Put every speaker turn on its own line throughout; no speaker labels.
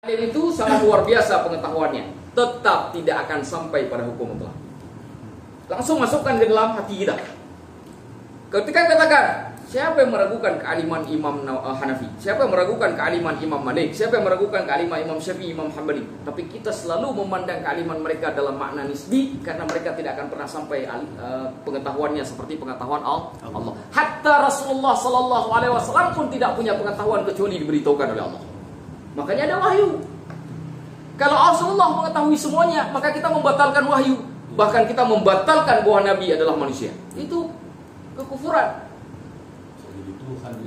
Alim itu sangat luar biasa pengetahuannya, tetap tidak akan sampai pada hukum mutlak. Langsung masukkan ke dalam hati kita. Ketika katakan, siapa yang meragukan kealiman Imam Hanafi? Siapa yang meragukan kealiman Imam Malik? Siapa yang meragukan kealiman Imam Syafi'i, Imam Hambali? Tapi kita selalu memandang kealiman mereka dalam makna nisbi, karena mereka tidak akan pernah sampai pengetahuannya seperti pengetahuan Allah. Hatta Rasulullah Sallallahu Alaihi Wasallam pun tidak punya pengetahuan kecuali diberitahukan oleh Allah. Makanya ada wahyu. Kalau Rasulullah mengetahui semuanya, maka kita membatalkan wahyu. Bahkan kita membatalkan bahwa Nabi adalah manusia. Itu kekufuran.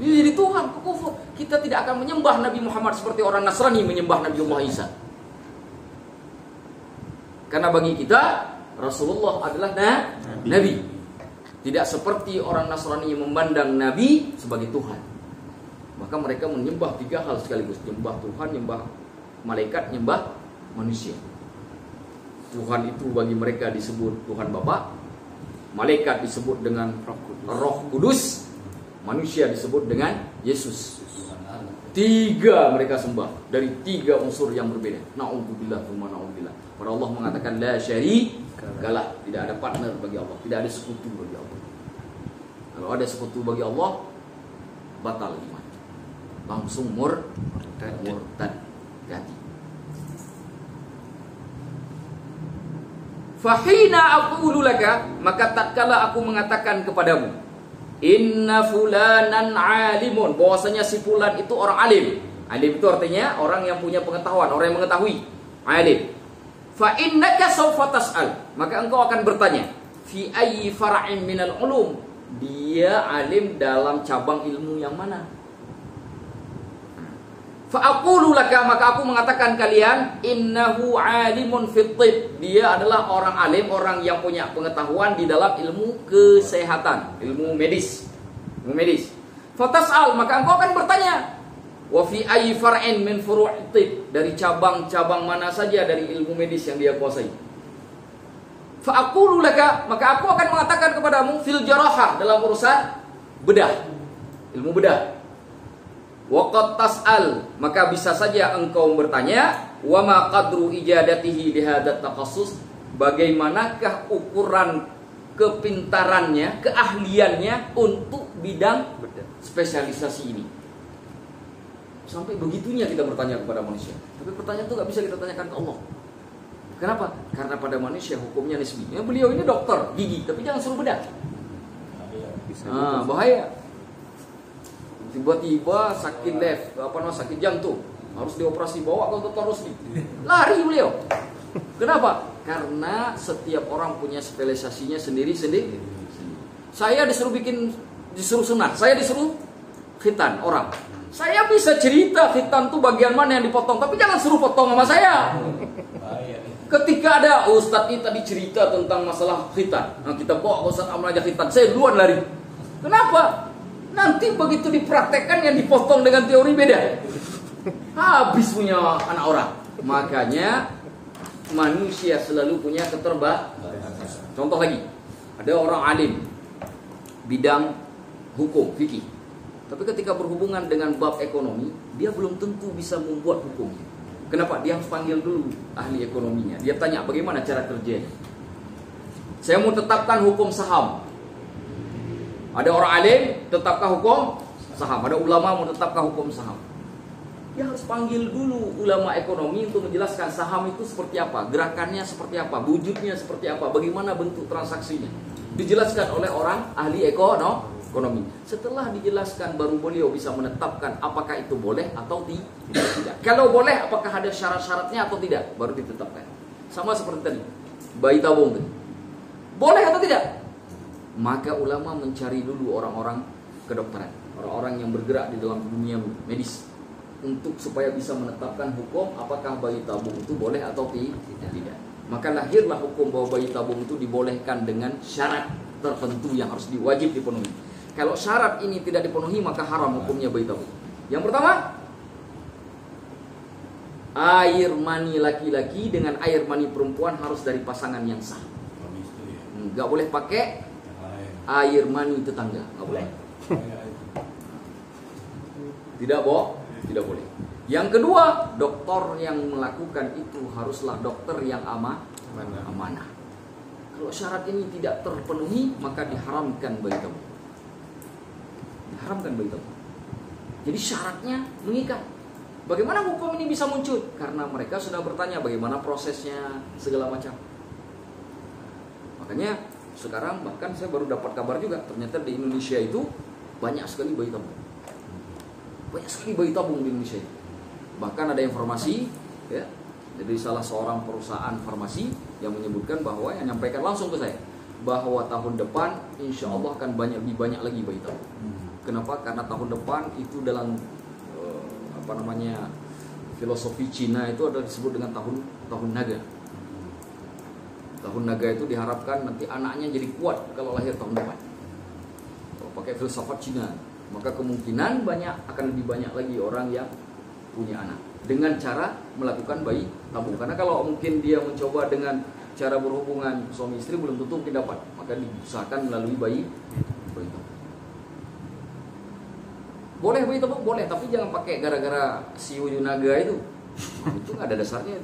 Jadi Tuhan, kekufur. Kita tidak akan menyembah Nabi Muhammad seperti orang Nasrani menyembah Nabi Allah Isa. Karena bagi kita Rasulullah adalah Nabi. Tidak seperti orang Nasrani yang memandang Nabi sebagai Tuhan. Maka mereka menyembah tiga hal sekaligus. Nyembah Tuhan, nyembah malaikat, nyembah manusia. Tuhan itu bagi mereka disebut Tuhan Bapa, malaikat disebut dengan Roh Kudus, manusia disebut dengan Yesus. Tiga mereka sembah dari tiga unsur yang berbeda. Na'udzubillah, tsumma na'udzubillah. Para Allah mengatakan la syarikalah, tidak ada partner bagi Allah, tidak ada sekutu bagi Allah. Kalau ada sekutu bagi Allah, batal iman. Langsung murtad ganti. Fahina aqulu laka, maka tatkala aku mengatakan kepadamu, inna fulanan alimun, bahwasanya si fulan itu orang alim. Alim itu artinya orang yang punya pengetahuan, orang yang mengetahui. Alim. Fa innaka sawfa tas'al, maka engkau akan bertanya, fi ayyi fara'in minal ulum, dia alim dalam cabang ilmu yang mana? Fa'aqulu laka, maka aku mengatakan kalian, innahu alimun fit tib, dia adalah orang alim, orang yang punya pengetahuan di dalam ilmu kesehatan, ilmu medis. Ilmu medis. Fatas'al, maka engkau akan bertanya, wa fi ayyi far'in min furu'it tib, dari cabang-cabang mana saja dari ilmu medis yang dia kuasai. Fa'aqulu laka, maka aku akan mengatakan kepadamu, fil jarahah, dalam urusan bedah, ilmu bedah. Waqad tas'al, maka bisa saja engkau bertanya, wa ma qadru ijadatihi li hadat taqassus, bagaimanakah ukuran kepintarannya, keahliannya untuk bidang spesialisasi ini. Sampai begitunya kita bertanya kepada manusia. Tapi pertanyaan itu gak bisa kita tanyakan ke Allah. Kenapa? Karena pada manusia hukumnya nisbi. Ya, beliau ini dokter gigi, tapi jangan suruh bedah. Bahaya. Tiba-tiba sakit sakit jantung, harus dioperasi, bawa ke dokter Rusdi. Lari beliau. Kenapa? Karena setiap orang punya spesialisasinya sendiri-sendiri. Saya disuruh sunat, saya disuruh khitan orang. Saya bisa cerita khitan tuh bagian mana yang dipotong, tapi jangan suruh potong sama saya. Ketika ada Ustadz ini tadi cerita tentang masalah khitan, nah kita bawa Ustadz Amr aja khitan, saya duluan lari. Kenapa? Nanti begitu dipraktekkan yang dipotong dengan teori beda. Habis punya anak orang. Makanya manusia selalu punya keterbatasan. Contoh lagi, ada orang alim bidang hukum, fikih. Tapi ketika berhubungan dengan bab ekonomi, dia belum tentu bisa membuat hukum. Kenapa? Dia harus panggil dulu ahli ekonominya. Dia tanya bagaimana cara kerjanya. Saya mau tetapkan hukum saham. Ada orang alim tetapkan hukum saham. Ada ulama mau tetapkan hukum saham. Dia harus panggil dulu ulama ekonomi untuk menjelaskan saham itu seperti apa, gerakannya seperti apa, wujudnya seperti apa, bagaimana bentuk transaksinya. Dijelaskan oleh orang ahli ekonomi. Setelah dijelaskan baru beliau bisa menetapkan apakah itu boleh atau tidak. Kalau boleh, apakah ada syarat-syaratnya atau tidak, baru ditetapkan. Sama seperti tadi, bayi tabung tadi. Boleh atau tidak? Maka ulama mencari dulu orang-orang kedokteran, orang-orang yang bergerak di dalam dunia medis, untuk supaya bisa menetapkan hukum apakah bayi tabung itu boleh atau tidak. Maka lahirlah hukum bahwa bayi tabung itu dibolehkan dengan syarat tertentu yang harus wajib dipenuhi. Kalau syarat ini tidak dipenuhi, maka haram hukumnya bayi tabung. Yang pertama, air mani laki-laki dengan air mani perempuan harus dari pasangan yang sah. Nggak boleh pakai air mani tetangga, nggak boleh. Tidak boleh. Yang kedua, dokter yang melakukan itu haruslah dokter yang amanah. Kalau syarat ini tidak terpenuhi, maka diharamkan bayi tabung. Diharamkan bayi tabung. Jadi syaratnya mengikat. Bagaimana hukum ini bisa muncul? Karena mereka sudah bertanya bagaimana prosesnya, segala macam. Makanya sekarang bahkan saya baru dapat kabar juga, ternyata di Indonesia itu banyak sekali bayi tabung. Banyak sekali bayi tabung di Indonesia itu. Bahkan ada informasi ya, dari salah seorang perusahaan farmasi yang menyebutkan bahwa, yang menyampaikan langsung ke saya, bahwa tahun depan insya Allah akan lebih banyak lagi bayi tabung. Kenapa? Karena tahun depan itu dalam filosofi Cina itu ada disebut dengan tahun naga. Tahun naga itu diharapkan nanti anaknya jadi kuat kalau lahir tahun depan. Kalau pakai filsafat Cina, maka kemungkinan akan lebih banyak lagi orang yang punya anak dengan cara melakukan bayi tabung. Karena kalau mungkin dia mencoba dengan cara berhubungan suami istri belum tentu mungkin dapat, maka diusahakan melalui bayi tabung. Boleh bayi tabung boleh, tapi jangan pakai gara-gara si Uyunaga itu. Itu nggak ada dasarnya.